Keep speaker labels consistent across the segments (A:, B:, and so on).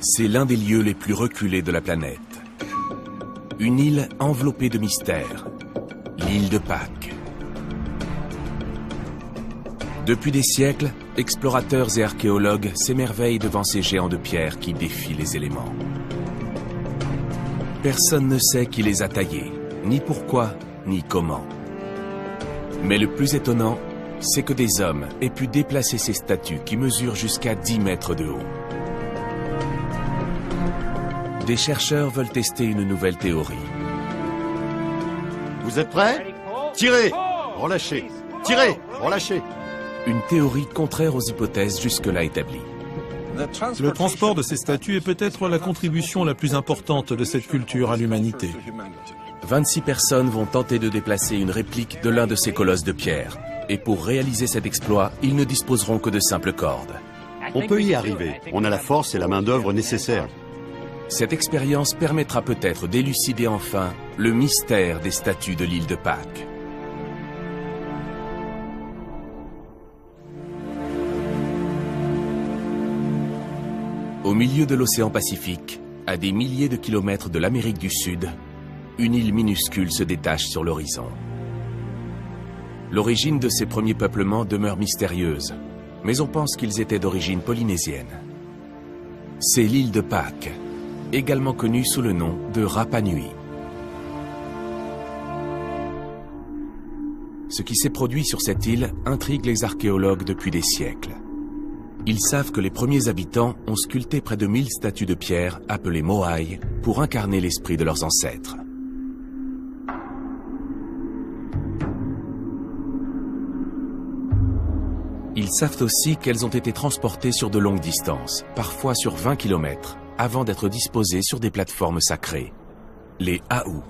A: C'est l'un des lieux les plus reculés de la planète. Une île enveloppée de mystères, l'île de Pâques. Depuis des siècles, explorateurs et archéologues s'émerveillent devant ces géants de pierre qui défient les éléments. Personne ne sait qui les a taillés, ni pourquoi, ni comment. Mais le plus étonnant, c'est que des hommes aient pu déplacer ces statues qui mesurent jusqu'à 10 mètres de haut. Des chercheurs veulent tester une nouvelle théorie.
B: Vous êtes prêts? Tirez! Relâchez! Tirez! Relâchez!
A: Une théorie contraire aux hypothèses jusque-là établies.
C: Le transport de ces statues est peut-être la contribution la plus importante de cette culture à l'humanité.
A: 26 personnes vont tenter de déplacer une réplique de l'un de ces colosses de pierre. Et pour réaliser cet exploit, ils ne disposeront que de simples cordes.
B: On peut y arriver. On a la force et la main-d'œuvre nécessaires.
A: Cette expérience permettra peut-être d'élucider enfin le mystère des statues de l'île de Pâques. Au milieu de l'océan Pacifique, à des milliers de kilomètres de l'Amérique du Sud, une île minuscule se détache sur l'horizon. L'origine de ces premiers peuplements demeure mystérieuse, mais on pense qu'ils étaient d'origine polynésienne. C'est l'île de Pâques, également connue sous le nom de Rapa Nui. Ce qui s'est produit sur cette île intrigue les archéologues depuis des siècles. Ils savent que les premiers habitants ont sculpté près de 1000 statues de pierre appelées moai pour incarner l'esprit de leurs ancêtres. Ils savent aussi qu'elles ont été transportées sur de longues distances, parfois sur 20 km, avant d'être disposées sur des plateformes sacrées, les Aou.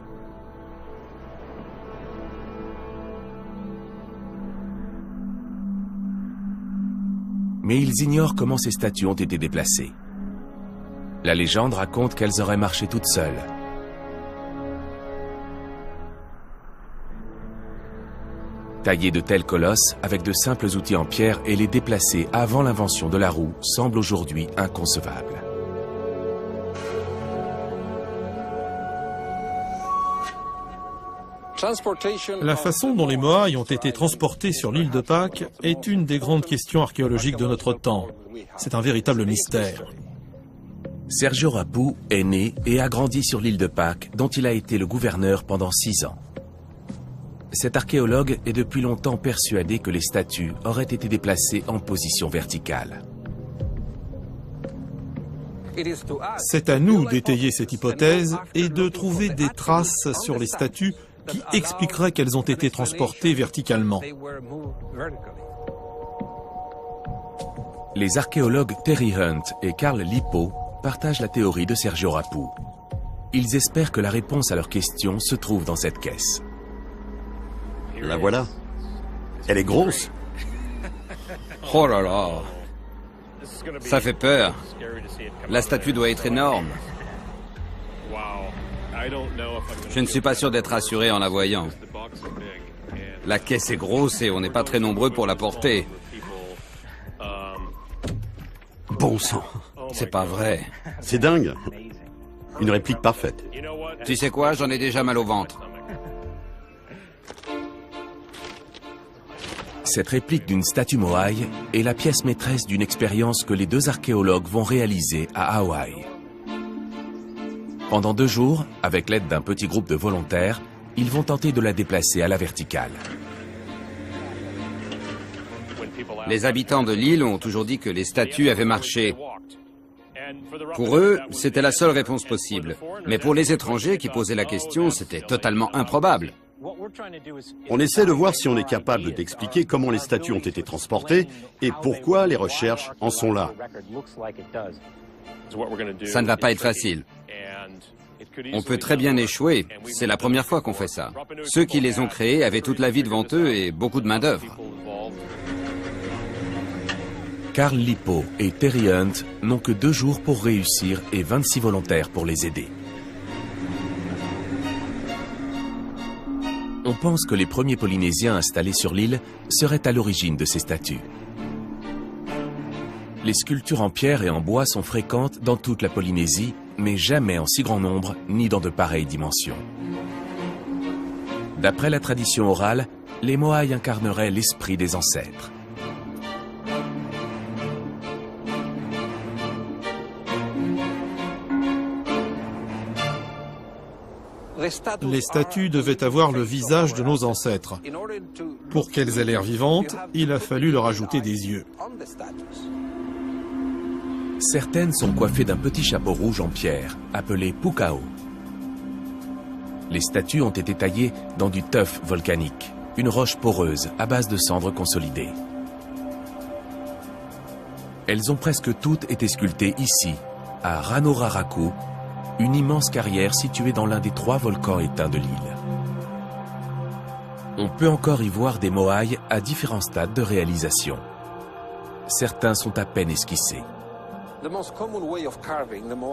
A: Mais ils ignorent comment ces statues ont été déplacées. La légende raconte qu'elles auraient marché toutes seules. Tailler de tels colosses avec de simples outils en pierre et les déplacer avant l'invention de la roue semble aujourd'hui inconcevable.
C: La façon dont les Moai ont été transportés sur l'île de Pâques est une des grandes questions archéologiques de notre temps. C'est un véritable mystère.
A: Sergio Rapu est né et a grandi sur l'île de Pâques, dont il a été le gouverneur pendant 6 ans. Cet archéologue est depuis longtemps persuadé que les statues auraient été déplacées en position verticale.
C: C'est à nous d'étayer cette hypothèse et de trouver des traces sur les statues qui expliqueraient qu'elles ont été transportées verticalement.
A: Les archéologues Terry Hunt et Carl Lippo partagent la théorie de Sergio Rapu. Ils espèrent que la réponse à leurs questions se trouve dans cette caisse.
B: La voilà. Elle est grosse.
D: Oh là là. Ça fait peur. La statue doit être énorme. Je ne suis pas sûr d'être rassuré en la voyant. La caisse est grosse et on n'est pas très nombreux pour la porter.
B: Bon sang.
D: C'est pas vrai.
B: C'est dingue. Une réplique parfaite.
D: Tu sais quoi, j'en ai déjà mal au ventre.
A: Cette réplique d'une statue moai est la pièce maîtresse d'une expérience que les deux archéologues vont réaliser à Hawaï. Pendant 2 jours, avec l'aide d'un petit groupe de volontaires, ils vont tenter de la déplacer à la verticale.
D: Les habitants de l'île ont toujours dit que les statues avaient marché. Pour eux, c'était la seule réponse possible. Mais pour les étrangers qui posaient la question, c'était totalement improbable.
B: On essaie de voir si on est capable d'expliquer comment les statues ont été transportées et pourquoi les recherches en sont là.
D: Ça ne va pas être facile. On peut très bien échouer, c'est la première fois qu'on fait ça. Ceux qui les ont créés avaient toute la vie devant eux et beaucoup de main-d'œuvre.
A: Carl Lippo et Terry Hunt n'ont que 2 jours pour réussir et 26 volontaires pour les aider. On pense que les premiers Polynésiens installés sur l'île seraient à l'origine de ces statues. Les sculptures en pierre et en bois sont fréquentes dans toute la Polynésie, mais jamais en si grand nombre, ni dans de pareilles dimensions. D'après la tradition orale, les Moai incarneraient l'esprit des ancêtres.
C: Les statues devaient avoir le visage de nos ancêtres. Pour qu'elles aient l'air vivantes, il a fallu leur ajouter des yeux.
A: Certaines sont coiffées d'un petit chapeau rouge en pierre, appelé pukao. Les statues ont été taillées dans du tuff volcanique, une roche poreuse à base de cendres consolidées. Elles ont presque toutes été sculptées ici, à Ranoraraku, une immense carrière située dans l'un des 3 volcans éteints de l'île. On peut encore y voir des moai à différents stades de réalisation. Certains sont à peine esquissés.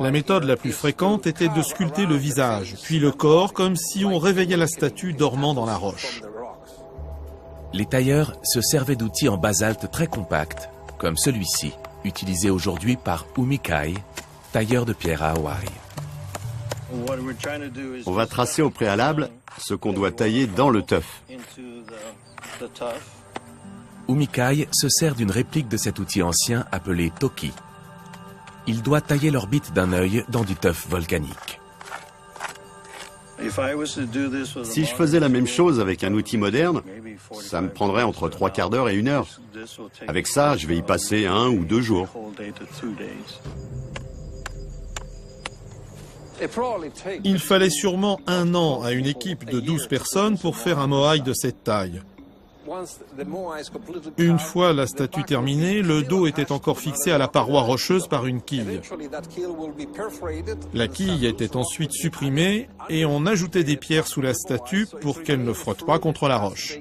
C: La méthode la plus fréquente était de sculpter le visage, puis le corps, comme si on réveillait la statue dormant dans la roche.
A: Les tailleurs se servaient d'outils en basalte très compacts, comme celui-ci, utilisé aujourd'hui par Umikai, tailleur de pierre à Hawaï.
B: On va tracer au préalable ce qu'on doit tailler dans le tuff.
A: Umikai se sert d'une réplique de cet outil ancien appelé toki. Il doit tailler l'orbite d'un œil dans du tuff volcanique.
B: Si je faisais la même chose avec un outil moderne, ça me prendrait entre 3/4 d'heure et 1 heure. Avec ça, je vais y passer 1 ou 2 jours.
C: Il fallait sûrement 1 an à une équipe de 12 personnes pour faire un moai de cette taille. Une fois la statue terminée, le dos était encore fixé à la paroi rocheuse par une quille. La quille était ensuite supprimée et on ajoutait des pierres sous la statue pour qu'elle ne frotte pas contre la roche.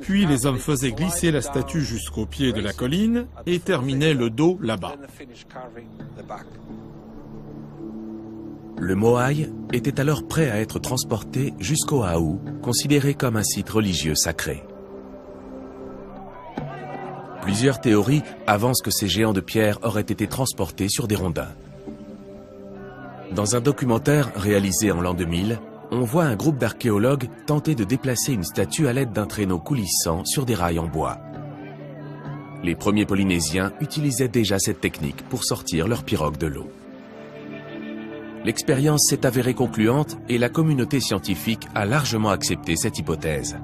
C: Puis les hommes faisaient glisser la statue jusqu'au pied de la colline et terminaient le dos là-bas.
A: Le moai était alors prêt à être transporté jusqu'au Aou, considéré comme un site religieux sacré. Plusieurs théories avancent que ces géants de pierre auraient été transportés sur des rondins. Dans un documentaire réalisé en l'an 2000, on voit un groupe d'archéologues tenter de déplacer une statue à l'aide d'un traîneau coulissant sur des rails en bois. Les premiers Polynésiens utilisaient déjà cette technique pour sortir leurs pirogues de l'eau. L'expérience s'est avérée concluante et la communauté scientifique a largement accepté cette hypothèse.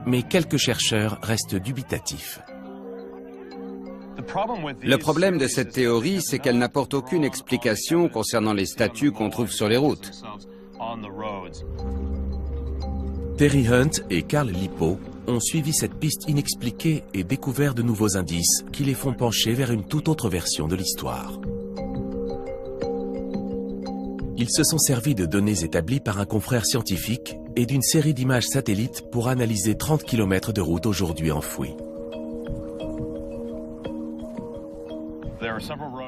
A: Mais quelques chercheurs restent dubitatifs.
D: Le problème de cette théorie, c'est qu'elle n'apporte aucune explication concernant les statues qu'on trouve sur les routes.
A: Terry Hunt et Carl Lippo ont suivi cette piste inexpliquée et découvert de nouveaux indices qui les font pencher vers une toute autre version de l'histoire. Ils se sont servis de données établies par un confrère scientifique et d'une série d'images satellites pour analyser 30 km de route aujourd'hui enfouies.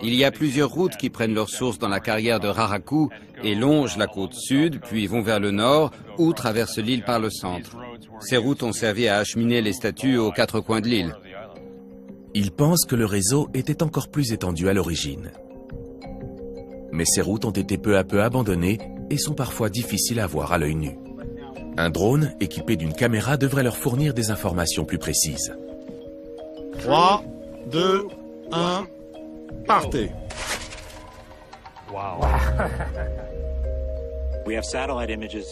D: Il y a plusieurs routes qui prennent leur source dans la carrière de Raraku et longent la côte sud, puis vont vers le nord ou traversent l'île par le centre. Ces routes ont servi à acheminer les statues aux 4 coins de l'île.
A: Ils pensent que le réseau était encore plus étendu à l'origine. Mais ces routes ont été peu à peu abandonnées et sont parfois difficiles à voir à l'œil nu. Un drone équipé d'une caméra devrait leur fournir des informations plus précises.
C: 3, 2, 1, partez!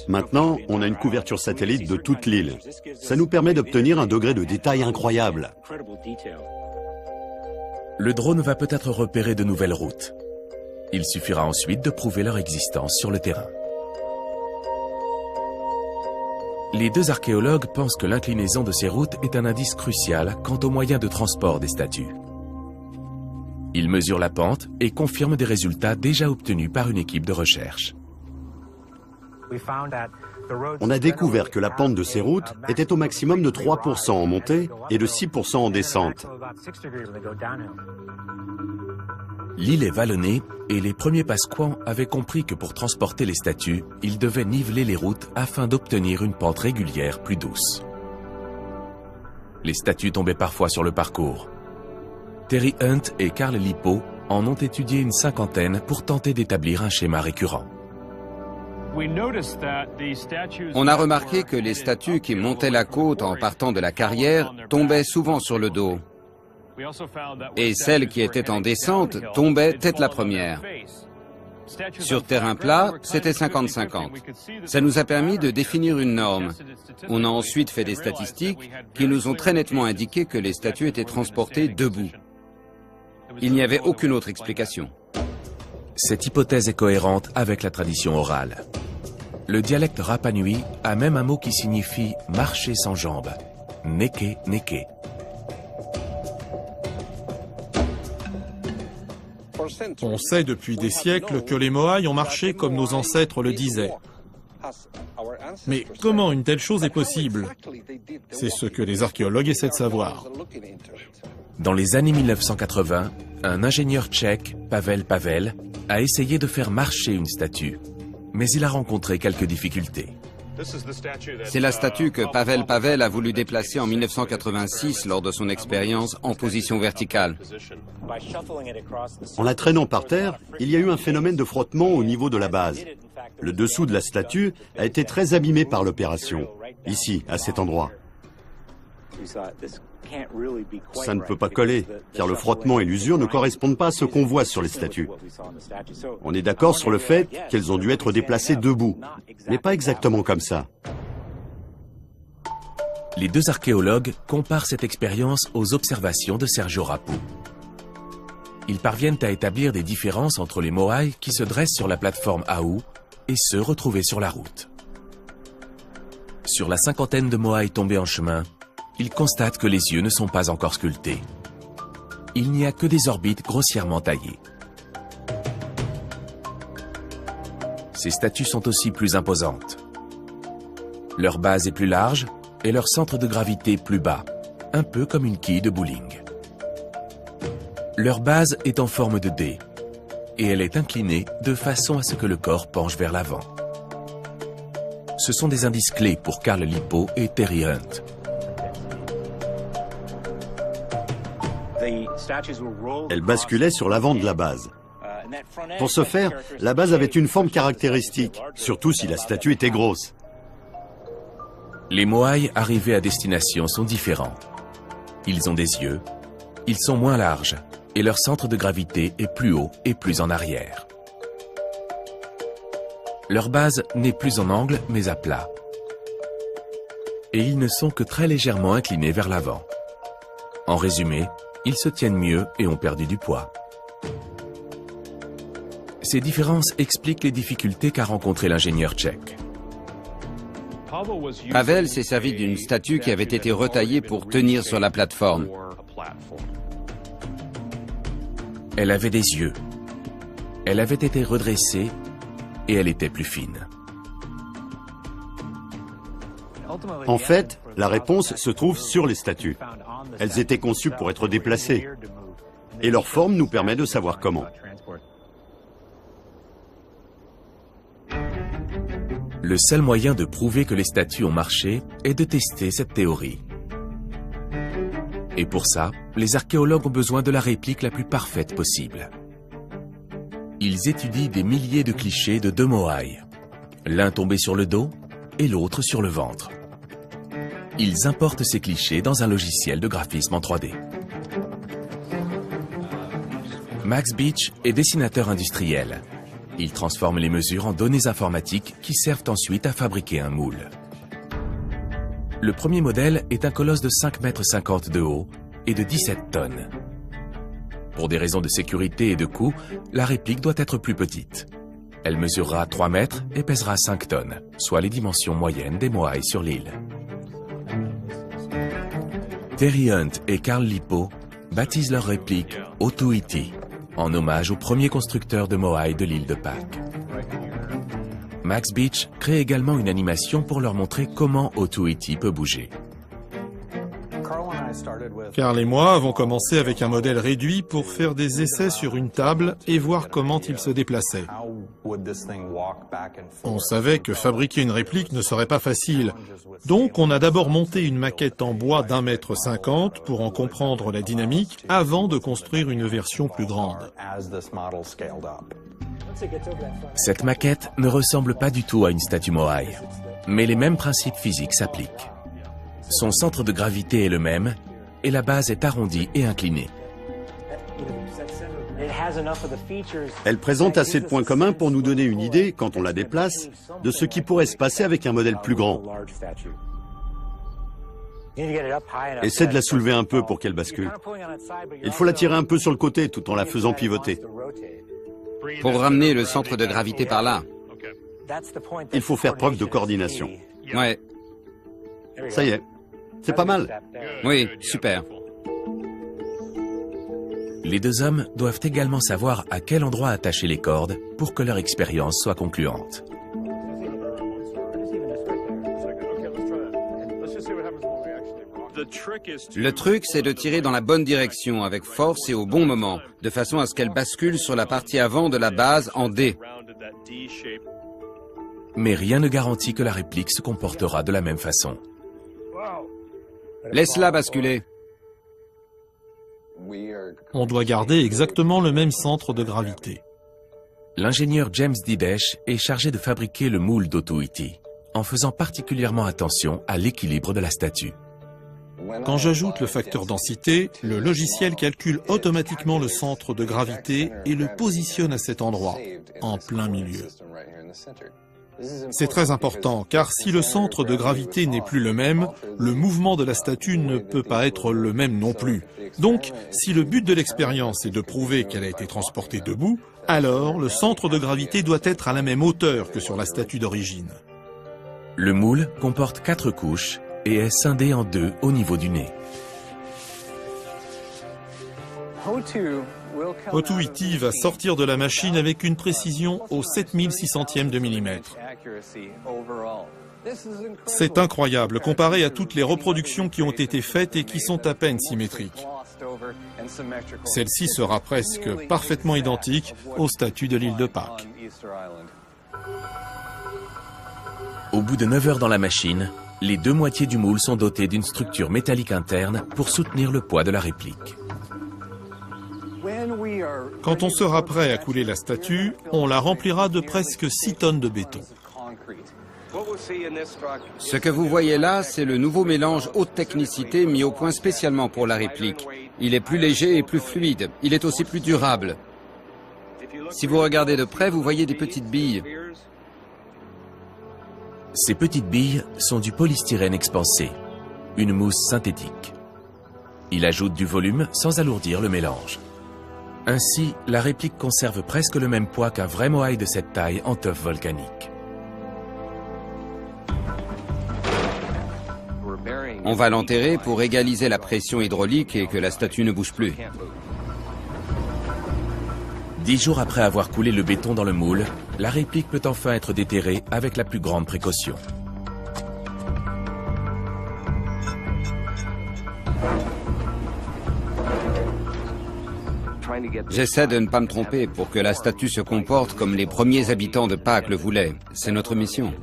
B: Maintenant, on a une couverture satellite de toute l'île. Ça nous permet d'obtenir un degré de détail incroyable.
A: Le drone va peut-être repérer de nouvelles routes. Il suffira ensuite de prouver leur existence sur le terrain. Les deux archéologues pensent que l'inclinaison de ces routes est un indice crucial quant aux moyens de transport des statues. Ils mesurent la pente et confirment des résultats déjà obtenus par une équipe de recherche.
B: On a découvert que la pente de ces routes était au maximum de 3% en montée et de 6% en descente.
A: L'île est vallonnée et les premiers Pasquans avaient compris que pour transporter les statues, ils devaient niveler les routes afin d'obtenir une pente régulière plus douce. Les statues tombaient parfois sur le parcours. Terry Hunt et Carl Lippo en ont étudié une cinquantaine pour tenter d'établir un schéma récurrent.
D: On a remarqué que les statues qui montaient la côte en partant de la carrière tombaient souvent sur le dos. Et celles qui étaient en descente tombaient tête la première. Sur terrain plat, c'était 50-50. Ça nous a permis de définir une norme. On a ensuite fait des statistiques qui nous ont très nettement indiqué que les statues étaient transportées debout. Il n'y avait aucune autre explication.
A: Cette hypothèse est cohérente avec la tradition orale. Le dialecte Rapa Nui a même un mot qui signifie « marcher sans jambes », « neke neke ».
C: On sait depuis des siècles que les Moaïs ont marché comme nos ancêtres le disaient. Mais comment une telle chose est possible? C'est ce que les archéologues essaient de savoir.
A: Dans les années 1980, un ingénieur tchèque, Pavel Pavel, a essayé de faire marcher une statue, mais il a rencontré quelques difficultés.
D: C'est la statue que Pavel Pavel a voulu déplacer en 1986 lors de son expérience en position verticale.
B: En la traînant par terre, il y a eu un phénomène de frottement au niveau de la base. Le dessous de la statue a été très abîmé par l'opération, ici, à cet endroit. Ça ne peut pas coller, car le frottement et l'usure ne correspondent pas à ce qu'on voit sur les statues. On est d'accord sur le fait qu'elles ont dû être déplacées debout, mais pas exactement comme ça.
A: Les deux archéologues comparent cette expérience aux observations de Sergio Rapu. Ils parviennent à établir des différences entre les Moaïs qui se dressent sur la plateforme Aou et ceux retrouvés sur la route. Sur la cinquantaine de Moaïs tombés en chemin, ils constatent que les yeux ne sont pas encore sculptés. Il n'y a que des orbites grossièrement taillées. Ces statues sont aussi plus imposantes. Leur base est plus large et leur centre de gravité plus bas, un peu comme une quille de bowling. Leur base est en forme de D, et elle est inclinée de façon à ce que le corps penche vers l'avant. Ce sont des indices clés pour Carl Lippo et Terry Hunt.
B: Elles basculaient sur l'avant de la base. Pour ce faire, la base avait une forme caractéristique, surtout si la statue était grosse.
A: Les Moaïs arrivés à destination sont différents. Ils ont des yeux, ils sont moins larges, et leur centre de gravité est plus haut et plus en arrière. Leur base n'est plus en angle, mais à plat. Et ils ne sont que très légèrement inclinés vers l'avant. En résumé, ils se tiennent mieux et ont perdu du poids. Ces différences expliquent les difficultés qu'a rencontré l'ingénieur tchèque.
D: Pavel s'est servi d'une statue qui avait été retaillée pour tenir sur la plateforme.
A: Elle avait des yeux. Elle avait été redressée et elle était plus fine.
B: En fait, la réponse se trouve sur les statues. Elles étaient conçues pour être déplacées. Et leur forme nous permet de savoir comment.
A: Le seul moyen de prouver que les statues ont marché est de tester cette théorie. Et pour ça, les archéologues ont besoin de la réplique la plus parfaite possible. Ils étudient des milliers de clichés de deux Moaïs, l'un tombé sur le dos et l'autre sur le ventre. Ils importent ces clichés dans un logiciel de graphisme en 3D. Max Beach est dessinateur industriel. Il transforme les mesures en données informatiques qui servent ensuite à fabriquer un moule. Le premier modèle est un colosse de 5,50 m de haut et de 17 tonnes. Pour des raisons de sécurité et de coût, la réplique doit être plus petite. Elle mesurera 3 mètres et pèsera 5 tonnes, soit les dimensions moyennes des Moaïs sur l'île. Terry Hunt et Carl Lippo baptisent leur réplique Otuiti, en hommage au premier constructeur de Moaïs de l'île de Pâques. Max Beach crée également une animation pour leur montrer comment Otuiti peut bouger.
C: car les Moais vont commencer avec un modèle réduit pour faire des essais sur une table et voir comment il se déplaçait. On savait que fabriquer une réplique ne serait pas facile, donc on a d'abord monté une maquette en bois d'1,50 m pour en comprendre la dynamique avant de construire une version plus grande.
A: Cette maquette ne ressemble pas du tout à une statue Moai, mais les mêmes principes physiques s'appliquent. Son centre de gravité est le même et la base est arrondie et inclinée.
B: Elle présente assez de points communs pour nous donner une idée, quand on la déplace, de ce qui pourrait se passer avec un modèle plus grand. Essaie de la soulever un peu pour qu'elle bascule. Il faut la tirer un peu sur le côté tout en la faisant pivoter.
D: Pour ramener le centre de gravité par là.
B: Il faut faire preuve de coordination.
D: Ouais,
B: Ça y est, c'est pas mal.
D: oui, super.
A: Les deux hommes doivent également savoir à quel endroit attacher les cordes pour que leur expérience soit concluante.
D: Le truc, c'est de tirer dans la bonne direction, avec force et au bon moment, de façon à ce qu'elle bascule sur la partie avant de la base en D.
A: Mais rien ne garantit que la réplique se comportera de la même façon.
D: Laisse-la basculer.
C: On doit garder exactement le même centre de gravité.
A: L'ingénieur James Didesh est chargé de fabriquer le moule d'Otuiti, en faisant particulièrement attention à l'équilibre de la statue.
C: Quand j'ajoute le facteur densité, le logiciel calcule automatiquement le centre de gravité et le positionne à cet endroit, en plein milieu. C'est très important, car si le centre de gravité n'est plus le même, le mouvement de la statue ne peut pas être le même non plus. Donc, si le but de l'expérience est de prouver qu'elle a été transportée debout, alors le centre de gravité doit être à la même hauteur que sur la statue d'origine.
A: Le moule comporte 4 couches et est scindé en 2 au niveau du nez.
C: Otuiti va sortir de la machine avec une précision au 7600e de millimètre. C'est incroyable comparé à toutes les reproductions qui ont été faites et qui sont à peine symétriques. Celle-ci sera presque parfaitement identique aux statues de l'île de Pâques.
A: Au bout de 9 heures dans la machine, les 2 moitiés du moule sont dotées d'une structure métallique interne pour soutenir le poids de la réplique.
C: Quand on sera prêt à couler la statue, on la remplira de presque 6 tonnes de béton.
D: Ce que vous voyez là, c'est le nouveau mélange haute technicité mis au point spécialement pour la réplique. Il est plus léger et plus fluide. Il est aussi plus durable. Si vous regardez de près, vous voyez des petites billes.
A: Ces petites billes sont du polystyrène expansé, une mousse synthétique. Il ajoute du volume sans alourdir le mélange. Ainsi, la réplique conserve presque le même poids qu'un vrai moai de cette taille en teuf volcanique.
D: On va l'enterrer pour égaliser la pression hydraulique et que la statue ne bouge plus.
A: 10 jours après avoir coulé le béton dans le moule, la réplique peut enfin être déterrée avec la plus grande précaution.
D: J'essaie de ne pas me tromper pour que la statue se comporte comme les premiers habitants de Pâques le voulaient. C'est notre mission.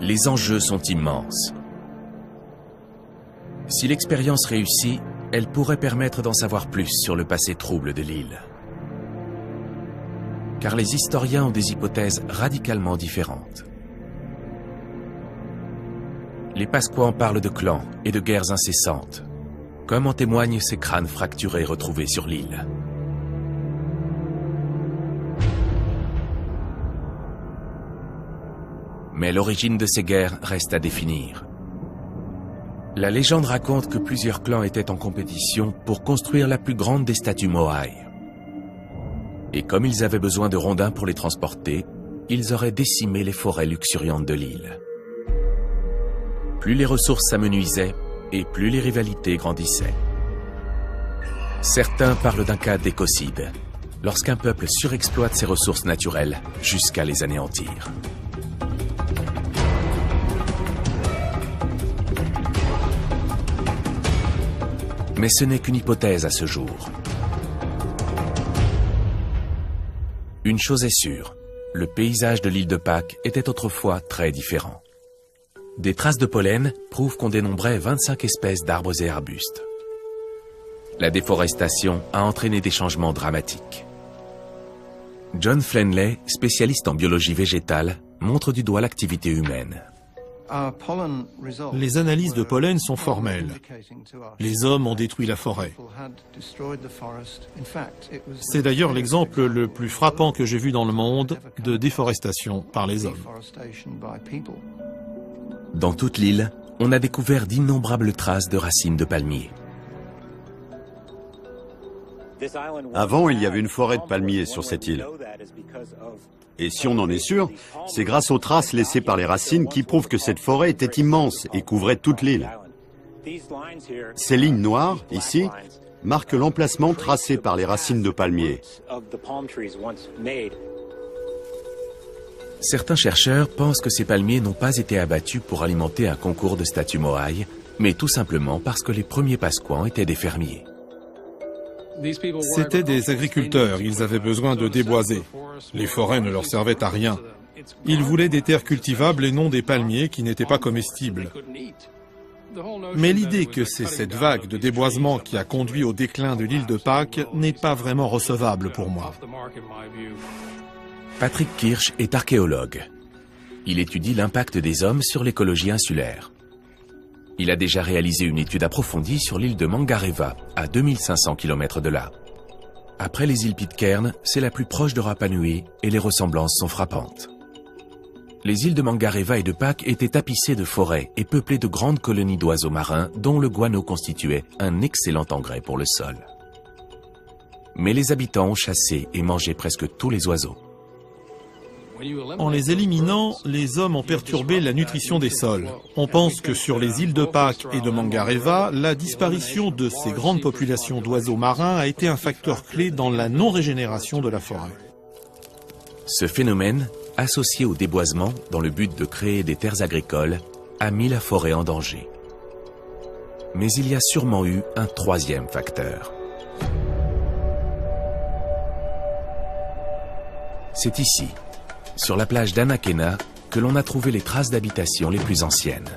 A: Les enjeux sont immenses. Si l'expérience réussit, elle pourrait permettre d'en savoir plus sur le passé trouble de l'île. Car les historiens ont des hypothèses radicalement différentes. Les Pasquans parlent de clans et de guerres incessantes, comme en témoignent ces crânes fracturés retrouvés sur l'île. Mais l'origine de ces guerres reste à définir. La légende raconte que plusieurs clans étaient en compétition pour construire la plus grande des statues Moai. Et comme ils avaient besoin de rondins pour les transporter, ils auraient décimé les forêts luxuriantes de l'île. Plus les ressources s'amenuisaient, et plus les rivalités grandissaient. Certains parlent d'un cas d'écocide, lorsqu'un peuple surexploite ses ressources naturelles jusqu'à les anéantir. Mais ce n'est qu'une hypothèse à ce jour. Une chose est sûre, le paysage de l'île de Pâques était autrefois très différent. Des traces de pollen prouvent qu'on dénombrait 25 espèces d'arbres et arbustes. La déforestation a entraîné des changements dramatiques. John Flenley, spécialiste en biologie végétale, montre du doigt l'activité humaine.
C: Les analyses de pollen sont formelles. Les hommes ont détruit la forêt. C'est d'ailleurs l'exemple le plus frappant que j'ai vu dans le monde de déforestation par les hommes.
A: Dans toute l'île, on a découvert d'innombrables traces de racines de palmiers.
B: Avant, il y avait une forêt de palmiers sur cette île. Et si on en est sûr, c'est grâce aux traces laissées par les racines qui prouvent que cette forêt était immense et couvrait toute l'île. Ces lignes noires, ici, marquent l'emplacement tracé par les racines de palmiers.
A: Certains chercheurs pensent que ces palmiers n'ont pas été abattus pour alimenter un concours de statues Moai, mais tout simplement parce que les premiers Pasquans étaient des fermiers.
C: C'étaient des agriculteurs, ils avaient besoin de déboiser. Les forêts ne leur servaient à rien. Ils voulaient des terres cultivables et non des palmiers qui n'étaient pas comestibles. Mais l'idée que c'est cette vague de déboisement qui a conduit au déclin de l'île de Pâques n'est pas vraiment recevable pour moi.
A: Patrick Kirsch est archéologue. Il étudie l'impact des hommes sur l'écologie insulaire. Il a déjà réalisé une étude approfondie sur l'île de Mangareva, à 2500 km de là. Après les îles Pitcairn, c'est la plus proche de Rapa Nui et les ressemblances sont frappantes. Les îles de Mangareva et de Pâques étaient tapissées de forêts et peuplées de grandes colonies d'oiseaux marins dont le guano constituait un excellent engrais pour le sol. Mais les habitants ont chassé et mangé presque tous les oiseaux.
C: En les éliminant, les hommes ont perturbé la nutrition des sols. On pense que sur les îles de Pâques et de Mangareva, la disparition de ces grandes populations d'oiseaux marins a été un facteur clé dans la non-régénération de la forêt.
A: Ce phénomène, associé au déboisement dans le but de créer des terres agricoles, a mis la forêt en danger. Mais il y a sûrement eu un troisième facteur. C'est ici, sur la plage d'Anakena, que l'on a trouvé les traces d'habitation les plus anciennes.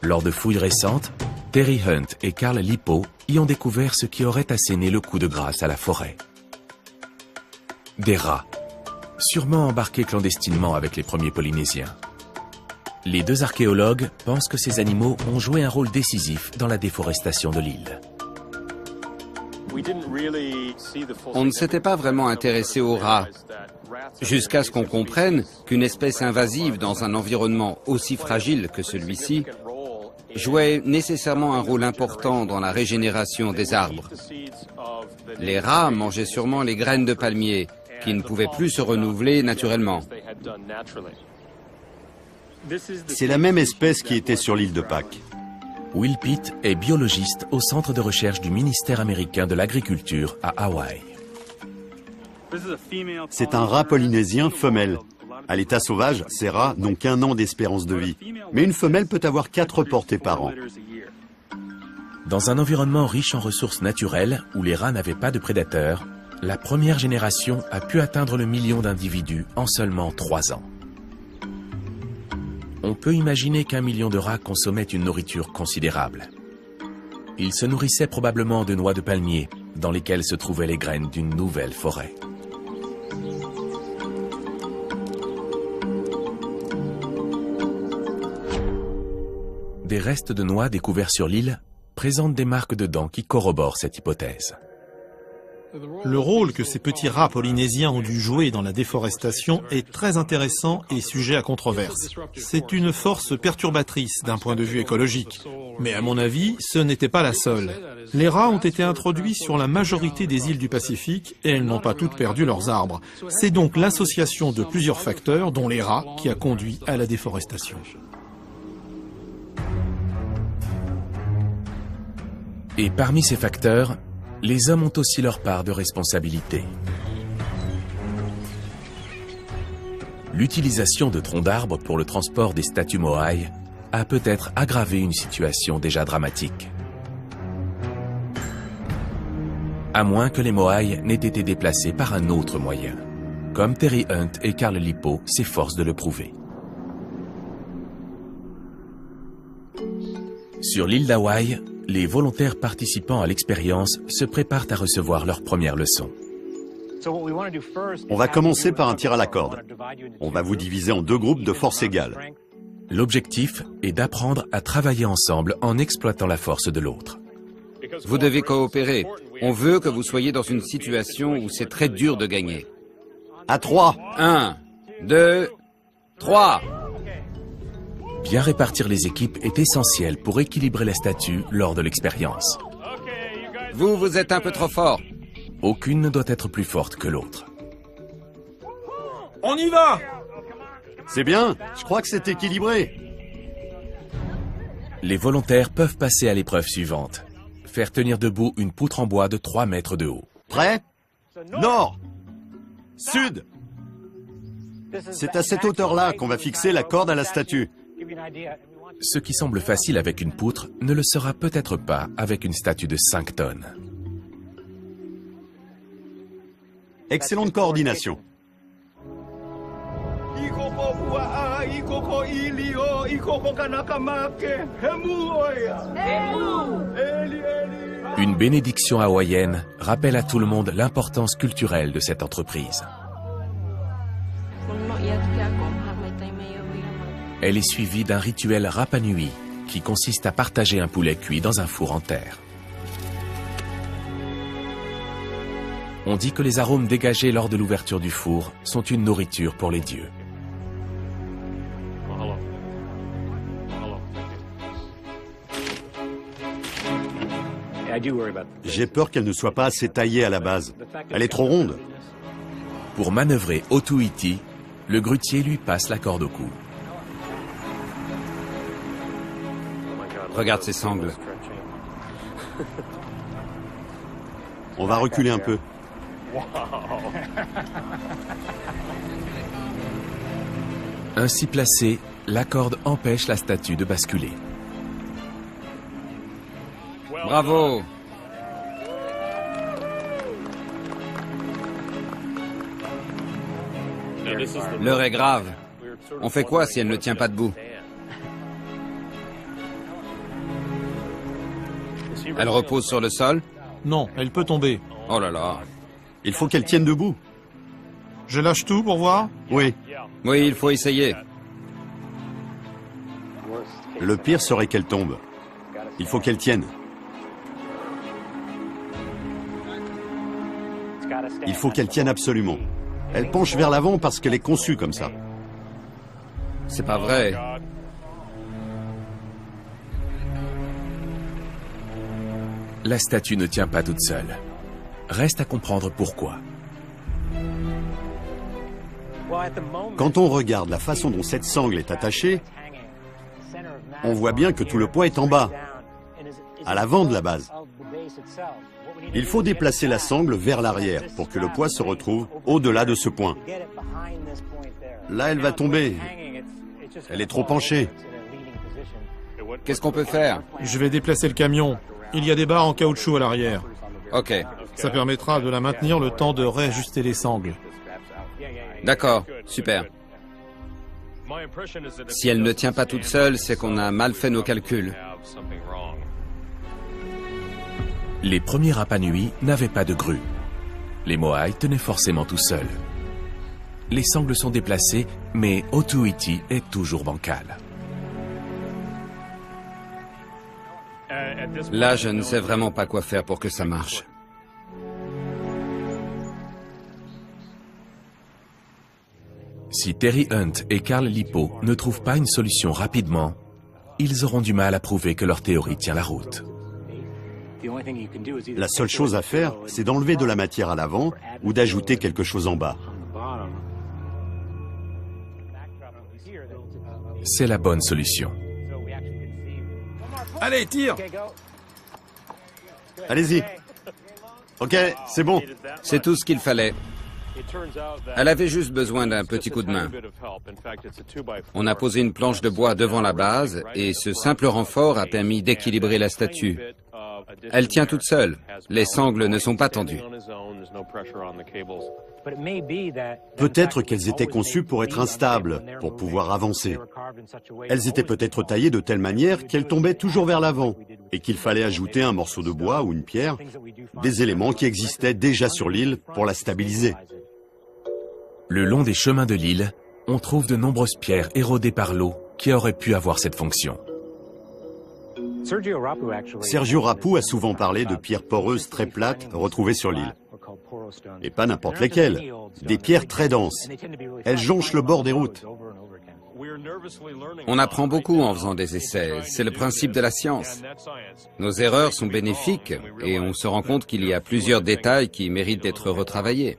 A: Lors de fouilles récentes, Terry Hunt et Carl Lippo y ont découvert ce qui aurait asséné le coup de grâce à la forêt. Des rats, sûrement embarqués clandestinement avec les premiers Polynésiens. Les deux archéologues pensent que ces animaux ont joué un rôle décisif dans la déforestation de l'île.
D: On ne s'était pas vraiment intéressé aux rats, jusqu'à ce qu'on comprenne qu'une espèce invasive dans un environnement aussi fragile que celui-ci jouait nécessairement un rôle important dans la régénération des arbres. Les rats mangeaient sûrement les graines de palmier, qui ne pouvaient plus se renouveler naturellement.
B: C'est la même espèce qui était sur l'île de Pâques.
A: Will Pitt est biologiste au centre de recherche du ministère américain de l'Agriculture à Hawaï.
B: C'est un rat polynésien femelle. À l'état sauvage, ces rats n'ont qu'1 an d'espérance de vie. Mais une femelle peut avoir 4 portées par an.
A: Dans un environnement riche en ressources naturelles où les rats n'avaient pas de prédateurs, la première génération a pu atteindre le million d'individus en seulement 3 ans. On peut imaginer qu'1 million de rats consommaient une nourriture considérable. Ils se nourrissaient probablement de noix de palmier, dans lesquelles se trouvaient les graines d'une nouvelle forêt. Des restes de noix découverts sur l'île présentent des marques de dents qui corroborent cette hypothèse.
C: Le rôle que ces petits rats polynésiens ont dû jouer dans la déforestation est très intéressant et sujet à controverse. C'est une force perturbatrice d'un point de vue écologique. Mais à mon avis, ce n'était pas la seule. Les rats ont été introduits sur la majorité des îles du Pacifique et elles n'ont pas toutes perdu leurs arbres. C'est donc l'association de plusieurs facteurs, dont les rats, qui a conduit à la déforestation.
A: Et parmi ces facteurs, Les hommes ont aussi leur part de responsabilité. L'utilisation de troncs d'arbres pour le transport des statues Moai a peut-être aggravé une situation déjà dramatique. À moins que les Moai n'aient été déplacés par un autre moyen, comme Terry Hunt et Carl Lipo s'efforcent de le prouver. Sur l'île d'Hawaï, les volontaires participant à l'expérience se préparent à recevoir leur première leçon.
B: On va commencer par un tir à la corde. On va vous diviser en 2 groupes de force égale.
A: L'objectif est d'apprendre à travailler ensemble en exploitant la force de l'autre.
D: Vous devez coopérer. On veut que vous soyez dans une situation où c'est très dur de gagner.
B: À 3.
D: 1, 2, 3.
A: Bien répartir les équipes est essentiel pour équilibrer la statue lors de l'expérience.
D: Vous êtes un peu trop fort.
A: Aucune ne doit être plus forte que l'autre.
C: On y va!
B: C'est bien, je crois que c'est équilibré.
A: Les volontaires peuvent passer à l'épreuve suivante. Faire tenir debout une poutre en bois de 3 mètres de haut.
B: Prêt? Nord. Sud. C'est à cette hauteur-là qu'on va fixer la corde à la statue.
A: Ce qui semble facile avec une poutre ne le sera peut-être pas avec une statue de 5 tonnes.
B: Excellente coordination.
A: Une bénédiction hawaïenne rappelle à tout le monde l'importance culturelle de cette entreprise. Elle est suivie d'un rituel Rapa Nui qui consiste à partager un poulet cuit dans un four en terre. On dit que les arômes dégagés lors de l'ouverture du four sont une nourriture pour les dieux.
B: J'ai peur qu'elle ne soit pas assez taillée à la base. Elle est trop ronde.
A: Pour manœuvrer Otuiti, le grutier lui passe la corde au cou.
D: Regarde ces sangles.
B: On va reculer un peu.
A: Ainsi placée, la corde empêche la statue de basculer.
D: Bravo! L'heure est grave. On fait quoi si elle ne tient pas debout? Elle repose sur le sol?
C: Non, elle peut tomber.
D: Oh là là.
B: Il faut qu'elle tienne debout.
C: Je lâche tout pour voir?
B: Oui.
D: Oui, il faut essayer.
B: Le pire serait qu'elle tombe. Il faut qu'elle tienne. Il faut qu'elle tienne absolument. Elle penche vers l'avant parce qu'elle est conçue comme ça.
D: C'est pas vrai.
A: La statue ne tient pas toute seule. Reste à comprendre pourquoi.
B: Quand on regarde la façon dont cette sangle est attachée, on voit bien que tout le poids est en bas, à l'avant de la base. Il faut déplacer la sangle vers l'arrière pour que le poids se retrouve au-delà de ce point. Là, elle va tomber. Elle est trop penchée.
D: Qu'est-ce qu'on peut faire?
C: Je vais déplacer le camion. Il y a des barres en caoutchouc à l'arrière.
D: Ok.
C: Ça permettra de la maintenir le temps de réajuster les sangles.
D: D'accord, super. Si elle ne tient pas toute seule, c'est qu'on a mal fait nos calculs.
A: Les premiers Rapa Nui n'avaient pas de grue. Les Moai tenaient forcément tout seuls. Les sangles sont déplacées, mais Otuiti est toujours bancal.
D: Là, je ne sais vraiment pas quoi faire pour que ça marche.
A: Si Terry Hunt et Carl Lipo ne trouvent pas une solution rapidement, ils auront du mal à prouver que leur théorie tient la route.
B: La seule chose à faire, c'est d'enlever de la matière à l'avant ou d'ajouter quelque chose en bas.
A: C'est la bonne solution.
C: Allez, tire!
B: Allez-y. Ok, c'est bon.
D: C'est tout ce qu'il fallait. Elle avait juste besoin d'un petit coup de main. On a posé une planche de bois devant la base et ce simple renfort a permis d'équilibrer la statue. Elle tient toute seule. Les sangles ne sont pas tendues.
B: Peut-être qu'elles étaient conçues pour être instables, pour pouvoir avancer. Elles étaient peut-être taillées de telle manière qu'elles tombaient toujours vers l'avant et qu'il fallait ajouter un morceau de bois ou une pierre, des éléments qui existaient déjà sur l'île pour la stabiliser.
A: Le long des chemins de l'île, on trouve de nombreuses pierres érodées par l'eau qui auraient pu avoir cette fonction.
B: Sergio Rapu a souvent parlé de pierres poreuses très plates retrouvées sur l'île. Et pas n'importe lesquelles, des pierres très denses. Elles jonchent le bord des routes.
D: On apprend beaucoup en faisant des essais. C'est le principe de la science. Nos erreurs sont bénéfiques et on se rend compte qu'il y a plusieurs détails qui méritent d'être retravaillés.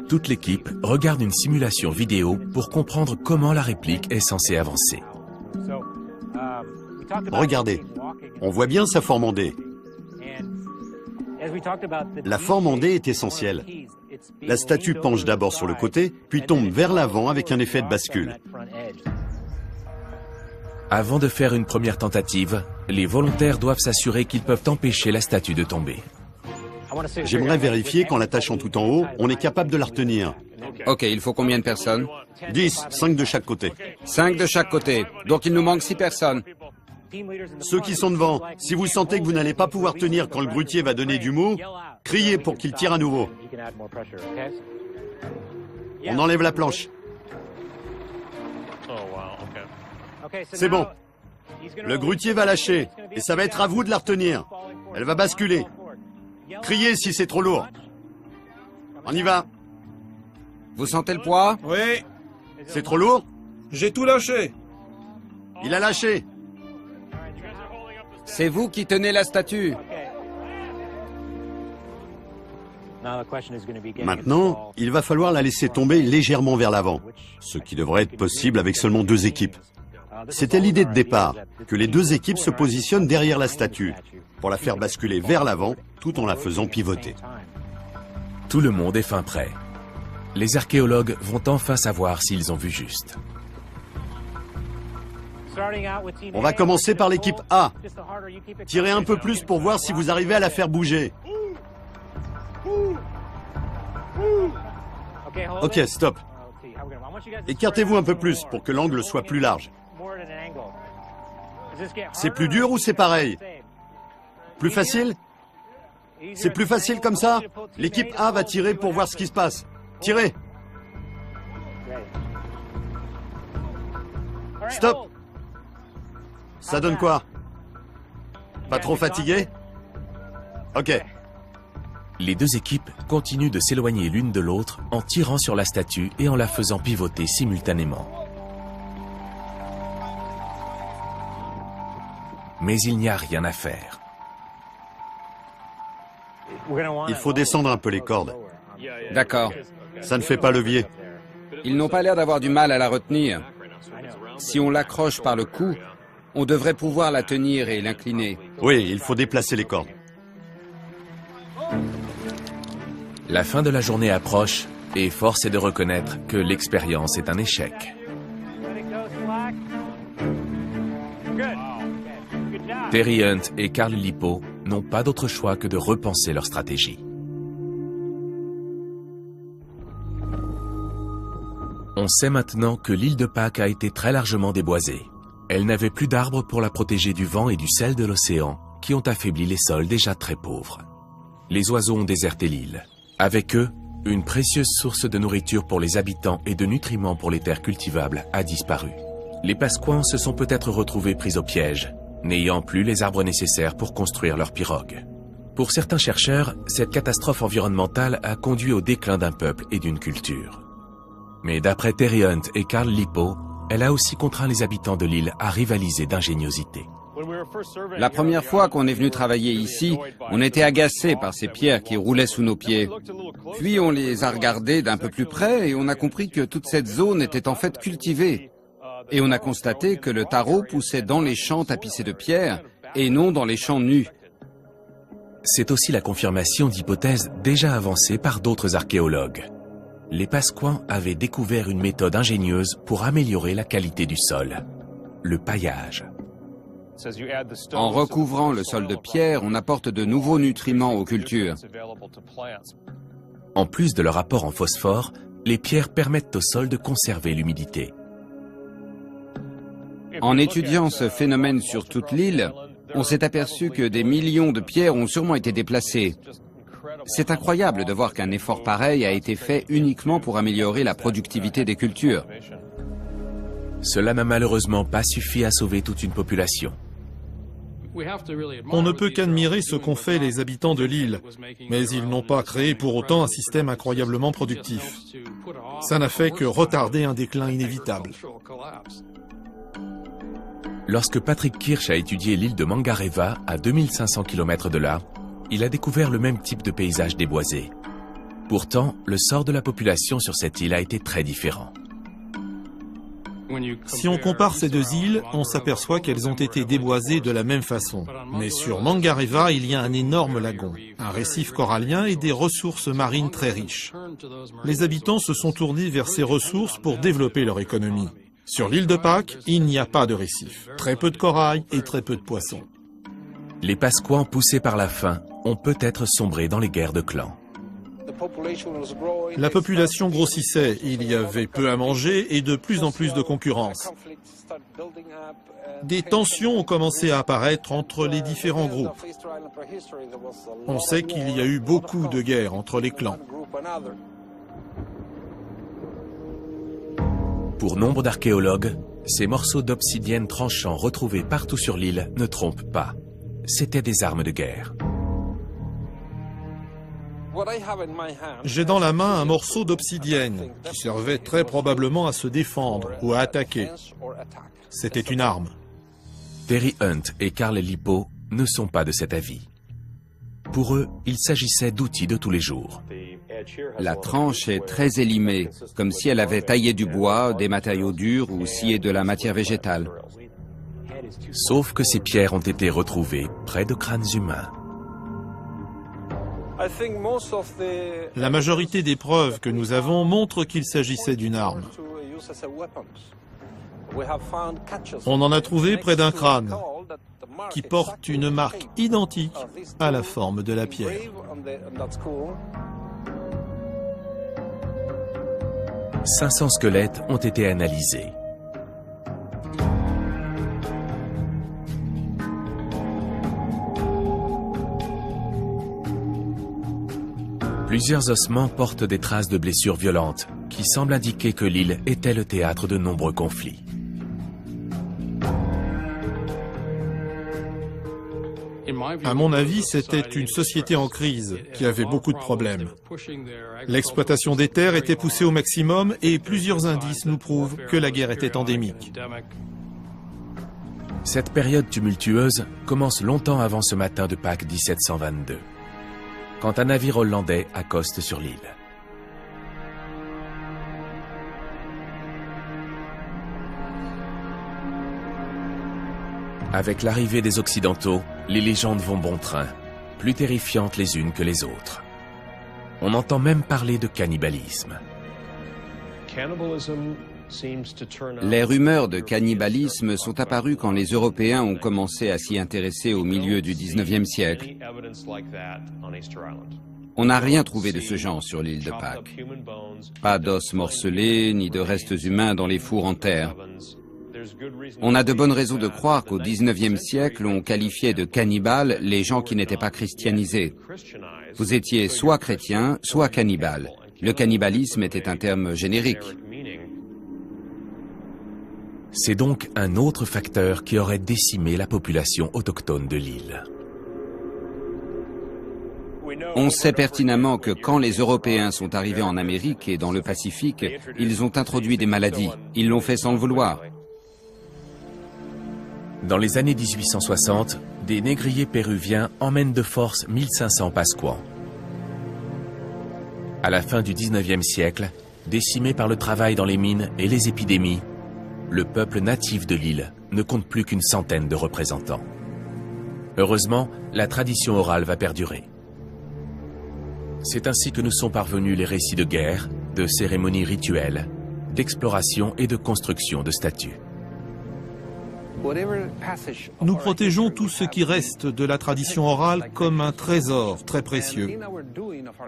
A: Toute l'équipe regarde une simulation vidéo pour comprendre comment la réplique est censée avancer.
B: Regardez, on voit bien sa forme en D. La forme en D est essentielle. La statue penche d'abord sur le côté, puis tombe vers l'avant avec un effet de bascule.
A: Avant de faire une première tentative, les volontaires doivent s'assurer qu'ils peuvent empêcher la statue de tomber.
B: J'aimerais vérifier qu'en l'attachant tout en haut, on est capable de la retenir.
D: Ok, il faut combien de personnes?
B: 10, 5 de chaque côté.
D: 5 de chaque côté. Donc il nous manque 6 personnes.
B: Ceux qui sont devant, si vous sentez que vous n'allez pas pouvoir tenir quand le grutier va donner du mou, criez pour qu'il tire à nouveau. On enlève la planche. C'est bon. Le grutier va lâcher, et ça va être à vous de la retenir. Elle va basculer. Criez si c'est trop lourd. On y va.
D: Vous sentez le poids?
C: Oui,
B: C'est trop lourd?
C: j'ai tout lâché.
B: Il a lâché.
D: C'est vous qui tenez la statue.
B: Maintenant, il va falloir la laisser tomber légèrement vers l'avant, ce qui devrait être possible avec seulement 2 équipes. C'était l'idée de départ, que les 2 équipes se positionnent derrière la statue, pour la faire basculer vers l'avant, tout en la faisant pivoter.
A: Tout le monde est fin prêt. Les archéologues vont enfin savoir s'ils ont vu juste.
B: On va commencer par l'équipe A. Tirez un peu plus pour voir si vous arrivez à la faire bouger. Ok, stop. Écartez-vous un peu plus pour que l'angle soit plus large. C'est plus dur ou c'est pareil? Plus facile? C'est plus facile comme ça? L'équipe A va tirer pour voir ce qui se passe. Tirez! Stop! Ça donne quoi? Pas trop fatigué? Ok.
A: Les 2 équipes continuent de s'éloigner l'une de l'autre en tirant sur la statue et en la faisant pivoter simultanément. Mais il n'y a rien à faire.
B: Il faut descendre un peu les cordes.
D: D'accord.
B: Ça ne fait pas levier.
D: Ils n'ont pas l'air d'avoir du mal à la retenir. Si on l'accroche par le cou, on devrait pouvoir la tenir et l'incliner.
B: Oui, il faut déplacer les cordes.
A: La fin de la journée approche et force est de reconnaître que l'expérience est un échec. Terry Hunt et Carl Lippo n'ont pas d'autre choix que de repenser leur stratégie. On sait maintenant que l'île de Pâques a été très largement déboisée. Elle n'avait plus d'arbres pour la protéger du vent et du sel de l'océan, qui ont affaibli les sols déjà très pauvres. Les oiseaux ont déserté l'île. Avec eux, une précieuse source de nourriture pour les habitants et de nutriments pour les terres cultivables a disparu. Les Pasquins se sont peut-être retrouvés pris au piège, n'ayant plus les arbres nécessaires pour construire leurs pirogues. Pour certains chercheurs, cette catastrophe environnementale a conduit au déclin d'un peuple et d'une culture. Mais d'après Terry Hunt et Carl Lippo, elle a aussi contraint les habitants de l'île à rivaliser d'ingéniosité.
D: La première fois qu'on est venu travailler ici, on était agacés par ces pierres qui roulaient sous nos pieds. Puis on les a regardées d'un peu plus près et on a compris que toute cette zone était en fait cultivée. Et on a constaté que le taro poussait dans les champs tapissés de pierres et non dans les champs nus.
A: C'est aussi la confirmation d'hypothèses déjà avancées par d'autres archéologues. Les Pasquins avaient découvert une méthode ingénieuse pour améliorer la qualité du sol: le paillage.
D: En recouvrant le sol de pierre, on apporte de nouveaux nutriments aux cultures.
A: En plus de leur apport en phosphore, les pierres permettent au sol de conserver l'humidité.
D: En étudiant ce phénomène sur toute l'île, on s'est aperçu que des millions de pierres ont sûrement été déplacées. C'est incroyable de voir qu'un effort pareil a été fait uniquement pour améliorer la productivité des cultures.
A: Cela n'a malheureusement pas suffi à sauver toute une population.
C: On ne peut qu'admirer ce qu'ont fait les habitants de l'île, mais ils n'ont pas créé pour autant un système incroyablement productif. Ça n'a fait que retarder un déclin inévitable.
A: Lorsque Patrick Kirsch a étudié l'île de Mangareva, à 2500 km de là, il a découvert le même type de paysage déboisé. Pourtant, le sort de la population sur cette île a été très différent.
C: Si on compare ces deux îles, on s'aperçoit qu'elles ont été déboisées de la même façon. Mais sur Mangareva, il y a un énorme lagon, un récif corallien et des ressources marines très riches. Les habitants se sont tournés vers ces ressources pour développer leur économie. Sur l'île de Pâques, il n'y a pas de récif, très peu de corail et très peu de poissons.
A: Les Pasquins, poussés par la faim, ont peut-être sombré dans les guerres de clans.
C: La population grossissait, il y avait peu à manger et de plus en plus de concurrence. Des tensions ont commencé à apparaître entre les différents groupes. On sait qu'il y a eu beaucoup de guerres entre les clans.
A: Pour nombre d'archéologues, ces morceaux d'obsidienne tranchants retrouvés partout sur l'île ne trompent pas. C'étaient des armes de guerre.
C: J'ai dans la main un morceau d'obsidienne qui servait très probablement à se défendre ou à attaquer. C'était une arme.
A: Terry Hunt et Carl Lippo ne sont pas de cet avis. Pour eux, il s'agissait d'outils de tous les jours.
D: La tranche est très élimée, comme si elle avait taillé du bois, des matériaux durs ou scié de la matière végétale.
A: Sauf que ces pierres ont été retrouvées près de crânes humains.
C: La majorité des preuves que nous avons montrent qu'il s'agissait d'une arme. On en a trouvé près d'un crâne qui porte une marque identique à la forme de la pierre. «
A: 500 squelettes ont été analysés. Plusieurs ossements portent des traces de blessures violentes qui semblent indiquer que l'île était le théâtre de nombreux conflits.
C: À mon avis, c'était une société en crise qui avait beaucoup de problèmes. L'exploitation des terres était poussée au maximum et plusieurs indices nous prouvent que la guerre était endémique.
A: Cette période tumultueuse commence longtemps avant ce matin de Pâques 1722, quand un navire hollandais accoste sur l'île. Avec l'arrivée des Occidentaux, les légendes vont bon train, plus terrifiantes les unes que les autres. On entend même parler de cannibalisme.
D: Les rumeurs de cannibalisme sont apparues quand les Européens ont commencé à s'y intéresser au milieu du 19e siècle. On n'a rien trouvé de ce genre sur l'île de Pâques. Pas d'os morcelés, ni de restes humains dans les fours en terre. On a de bonnes raisons de croire qu'au 19e siècle, on qualifiait de cannibales les gens qui n'étaient pas christianisés. Vous étiez soit chrétien, soit cannibale. Le cannibalisme était un terme générique.
A: C'est donc un autre facteur qui aurait décimé la population autochtone de l'île.
D: On sait pertinemment que quand les Européens sont arrivés en Amérique et dans le Pacifique, ils ont introduit des maladies. Ils l'ont fait sans le vouloir.
A: Dans les années 1860, des négriers péruviens emmènent de force 1500 Pasquins. À la fin du 19e siècle, décimé par le travail dans les mines et les épidémies, le peuple natif de l'île ne compte plus qu'une centaine de représentants. Heureusement, la tradition orale va perdurer. C'est ainsi que nous sont parvenus les récits de guerre, de cérémonies rituelles, d'exploration et de construction de statues.
C: Nous protégeons tout ce qui reste de la tradition orale comme un trésor très précieux.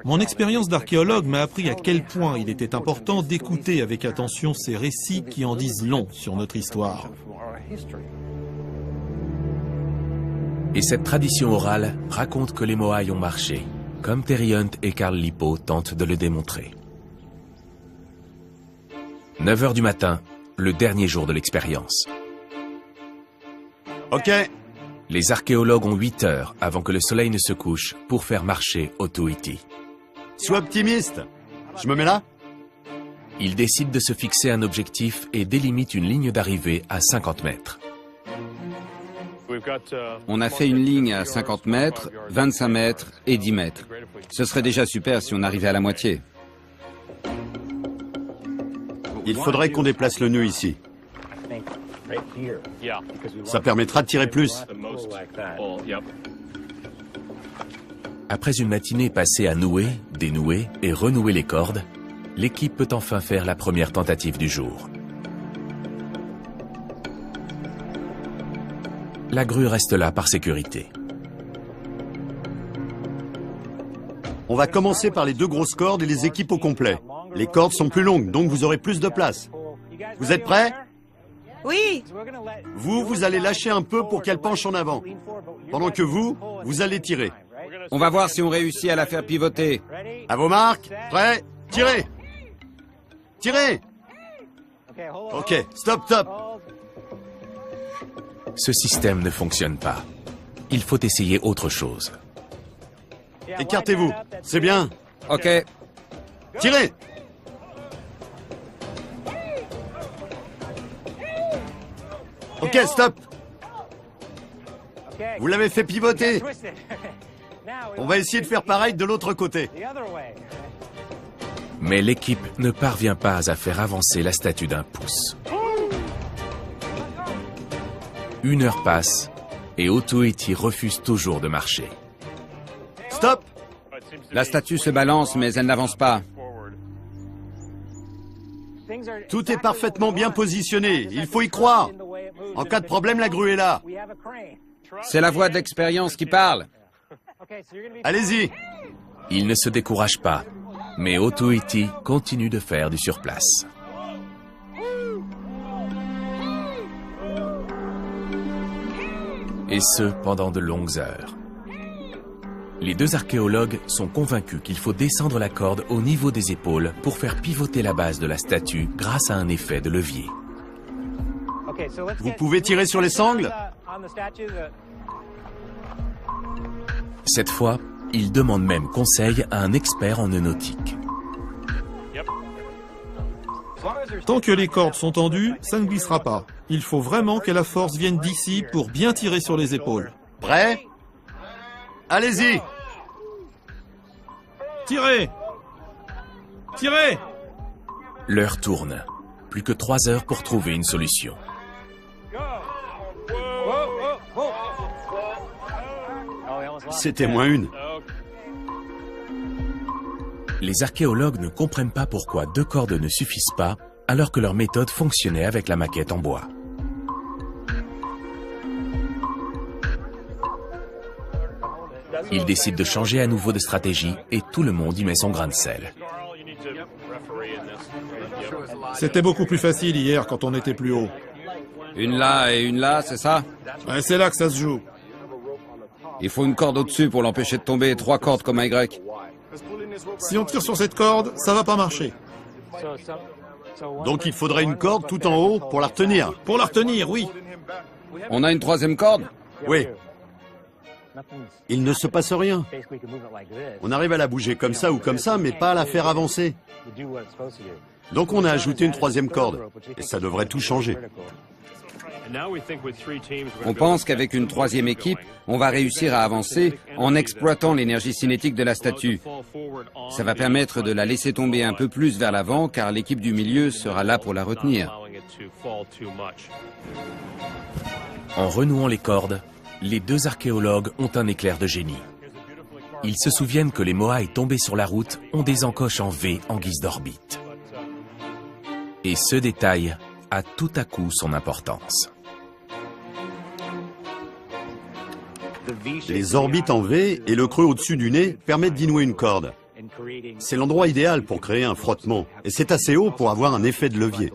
C: Mon expérience d'archéologue m'a appris à quel point il était important d'écouter avec attention ces récits qui en disent long sur notre histoire.
A: Et cette tradition orale raconte que les Moaïs ont marché, comme Terry Hunt et Carl Lipo tentent de le démontrer. 9 h du matin, le dernier jour de l'expérience.
B: Ok,
A: Les archéologues ont 8 heures avant que le soleil ne se couche pour faire marcher Oto-Iti.
B: sois optimiste. Je me mets là?
A: Ils décident de se fixer un objectif et délimitent une ligne d'arrivée à 50 mètres.
D: On a fait une ligne à 50 mètres, 25 mètres et 10 mètres. Ce serait déjà super si on arrivait à la moitié.
B: Il faudrait qu'on déplace le nœud ici. Ça permettra de tirer plus.
A: Après une matinée passée à nouer, dénouer et renouer les cordes, l'équipe peut enfin faire la première tentative du jour. La grue reste là par sécurité.
B: On va commencer par les 2 grosses cordes et les équipes au complet. Les cordes sont plus longues, donc vous aurez plus de place. Vous êtes prêts?
E: Oui,
B: Vous allez lâcher un peu pour qu'elle penche en avant. Pendant que vous allez tirer.
D: On va voir si on réussit à la faire pivoter.
B: À vos marques, prêts, tirez! Tirez! Ok, stop, stop!
A: Ce système ne fonctionne pas. Il faut essayer autre chose.
B: Écartez-vous, c'est bien.
D: Ok,
B: Tirez! Ok, stop! Vous l'avez fait pivoter. On va essayer de faire pareil de l'autre côté.
A: Mais l'équipe ne parvient pas à faire avancer la statue d'1 pouce. 1 heure passe et Oto-Iti refuse toujours de marcher.
B: Stop!
D: la statue se balance mais elle n'avance pas.
B: Tout est parfaitement bien positionné. Il faut y croire. En cas de problème, la grue est là.
D: C'est la voix de l'expérience qui parle.
B: Allez-y.
A: Il ne se décourage pas, mais Oto-Iti continue de faire du surplace. Et ce, pendant de longues heures. Les 2 archéologues sont convaincus qu'il faut descendre la corde au niveau des épaules pour faire pivoter la base de la statue grâce à un effet de levier.
B: Vous pouvez tirer sur les sangles?
A: Cette fois, ils demandent même conseil à un expert en nœud nautique.
C: Tant que les cordes sont tendues, ça ne glissera pas. Il faut vraiment que la force vienne d'ici pour bien tirer sur les épaules.
B: Prêt? Allez-y.
C: Tirez! Tirez!
A: L'heure tourne. Plus que 3 heures pour trouver une solution.
B: C'était -1.
A: Les archéologues ne comprennent pas pourquoi 2 cordes ne suffisent pas, alors que leur méthode fonctionnait avec la maquette en bois. Ils décident de changer à nouveau de stratégie et tout le monde y met son grain de sel.
C: C'était beaucoup plus facile hier quand on était plus haut.
D: Une là et une là, c'est ça?
C: Ouais, c'est là que ça se joue.
D: Il faut une corde au-dessus pour l'empêcher de tomber, 3 cordes comme un Y.
C: Si on tire sur cette corde, ça va pas marcher.
B: Donc il faudrait une corde tout en haut pour la retenir.
C: Pour la retenir, oui.
D: On a une 3e corde?
B: Oui. Il ne se passe rien. On arrive à la bouger comme ça ou comme ça, mais pas à la faire avancer. Donc on a ajouté une 3e corde. Et ça devrait tout changer.
D: On pense qu'avec une 3e équipe, on va réussir à avancer en exploitant l'énergie cinétique de la statue. Ça va permettre de la laisser tomber un peu plus vers l'avant car l'équipe du milieu sera là pour la retenir.
A: En renouant les cordes, les deux archéologues ont un éclair de génie. Ils se souviennent que les Moai tombés sur la route ont des encoches en V en guise d'orbite. Et ce détail a tout à coup son importance.
B: Les orbites en V et le creux au-dessus du nez permettent d'y nouer une corde. C'est l'endroit idéal pour créer un frottement, et c'est assez haut pour avoir un effet de levier.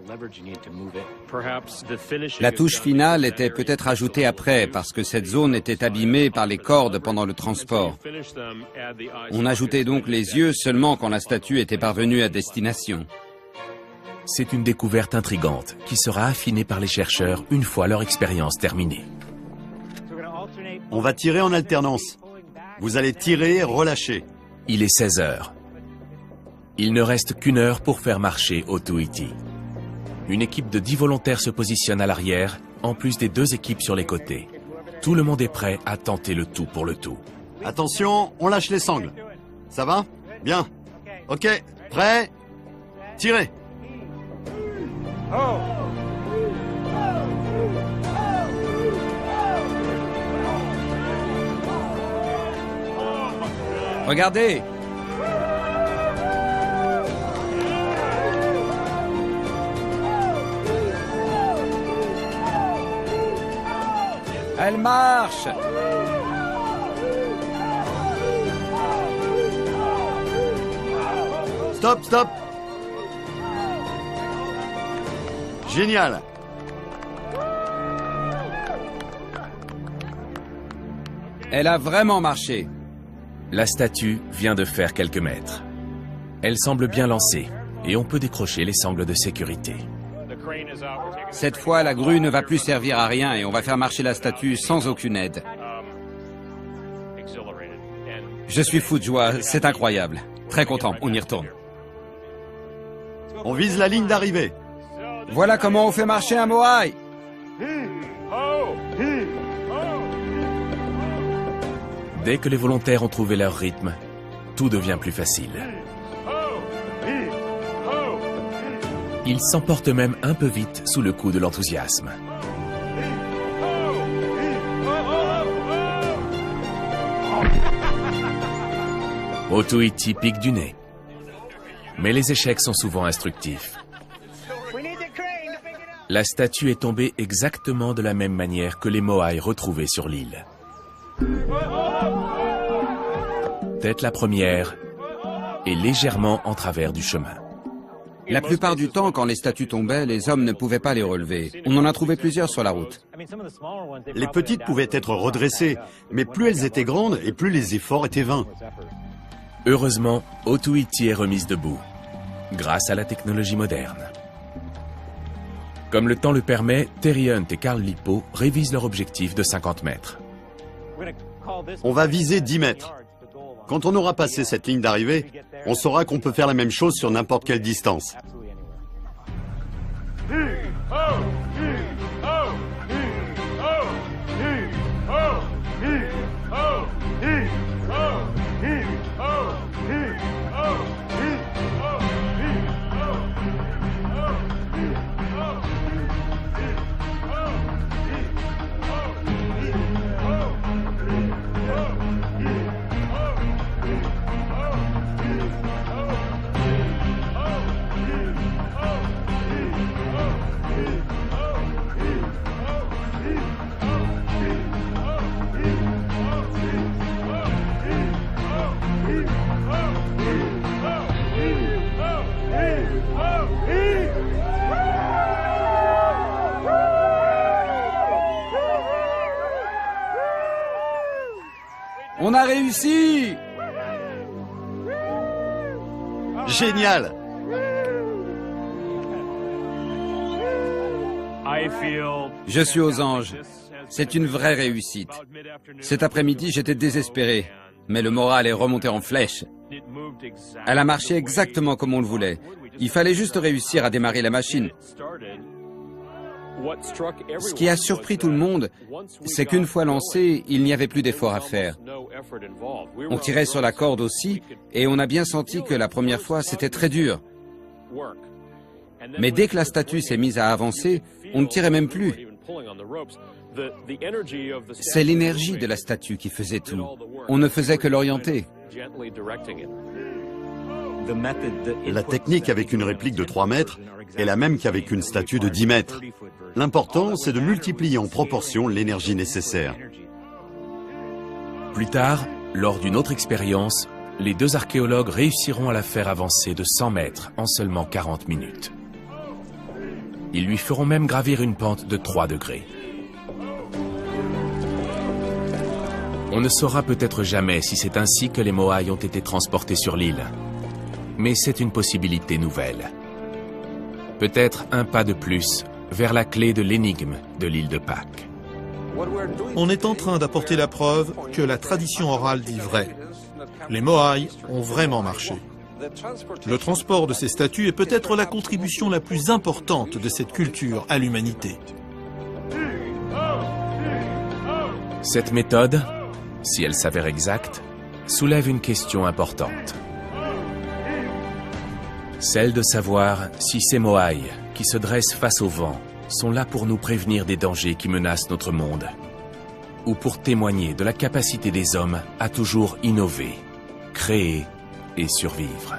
D: La touche finale était peut-être ajoutée après, parce que cette zone était abîmée par les cordes pendant le transport. On ajoutait donc les yeux seulement quand la statue était parvenue à destination.
A: C'est une découverte intrigante qui sera affinée par les chercheurs une fois leur expérience terminée.
B: On va tirer en alternance. Vous allez tirer et relâcher.
A: Il est 16 heures. Il ne reste qu'une heure pour faire marcher Otuiti. Une équipe de 10 volontaires se positionne à l'arrière, en plus des 2 équipes sur les côtés. Tout le monde est prêt à tenter le tout pour le tout.
B: Attention, on lâche les sangles. Ça va? Bien. Ok, prêt? Tirez.
D: Regardez! Elle marche!
B: Stop, stop. Génial.
D: Elle a vraiment marché.
A: La statue vient de faire quelques mètres. Elle semble bien lancée et on peut décrocher les sangles de sécurité.
D: Cette fois, la grue ne va plus servir à rien et on va faire marcher la statue sans aucune aide. Je suis fou de joie, c'est incroyable. Très content, on y retourne.
B: On vise la ligne d'arrivée.
D: Voilà comment on fait marcher un Moai.
A: Dès que les volontaires ont trouvé leur rythme, tout devient plus facile. Ils s'emportent même un peu vite sous le coup de l'enthousiasme. Otuiti pique du nez. Mais les échecs sont souvent instructifs. La statue est tombée exactement de la même manière que les Moai retrouvés sur l'île. Tête la première et légèrement en travers du chemin.
D: La plupart du temps, quand les statues tombaient, les hommes ne pouvaient pas les relever. On en a trouvé plusieurs sur la route.
B: Les petites pouvaient être redressées, mais plus elles étaient grandes et plus les efforts étaient vains.
A: Heureusement, Otuiti est remise debout, grâce à la technologie moderne. Comme le temps le permet, Terry Hunt et Carl Lippo révisent leur objectif de 50 mètres.
B: On va viser 10 mètres. Quand on aura passé cette ligne d'arrivée, on saura qu'on peut faire la même chose sur n'importe quelle distance.
D: On a réussi!
B: Génial!
D: Je suis aux anges. C'est une vraie réussite. Cet après-midi, j'étais désespéré, mais le moral est remonté en flèche. Elle a marché exactement comme on le voulait. Il fallait juste réussir à démarrer la machine. Ce qui a surpris tout le monde, c'est qu'une fois lancé, il n'y avait plus d'effort à faire. On tirait sur la corde aussi, et on a bien senti que la première fois, c'était très dur. Mais dès que la statue s'est mise à avancer, on ne tirait même plus. C'est l'énergie de la statue qui faisait tout. On ne faisait que l'orienter.
B: La technique avec une réplique de 3 mètres est la même qu'avec une statue de 10 mètres. L'important, c'est de multiplier en proportion l'énergie nécessaire.
A: Plus tard, lors d'une autre expérience, les 2 archéologues réussiront à la faire avancer de 100 mètres en seulement 40 minutes. Ils lui feront même gravir une pente de 3 degrés. On ne saura peut-être jamais si c'est ainsi que les Moai ont été transportés sur l'île. Mais c'est une possibilité nouvelle. Peut-être un pas de plus vers la clé de l'énigme de l'île de Pâques.
C: On est en train d'apporter la preuve que la tradition orale dit vrai. Les Moai ont vraiment marché. Le transport de ces statues est peut-être la contribution la plus importante de cette culture à l'humanité.
A: Cette méthode, si elle s'avère exacte, soulève une question importante. Celle de savoir si ces Moai, qui se dressent face au vent, sont là pour nous prévenir des dangers qui menacent notre monde, ou pour témoigner de la capacité des hommes à toujours innover, créer et survivre.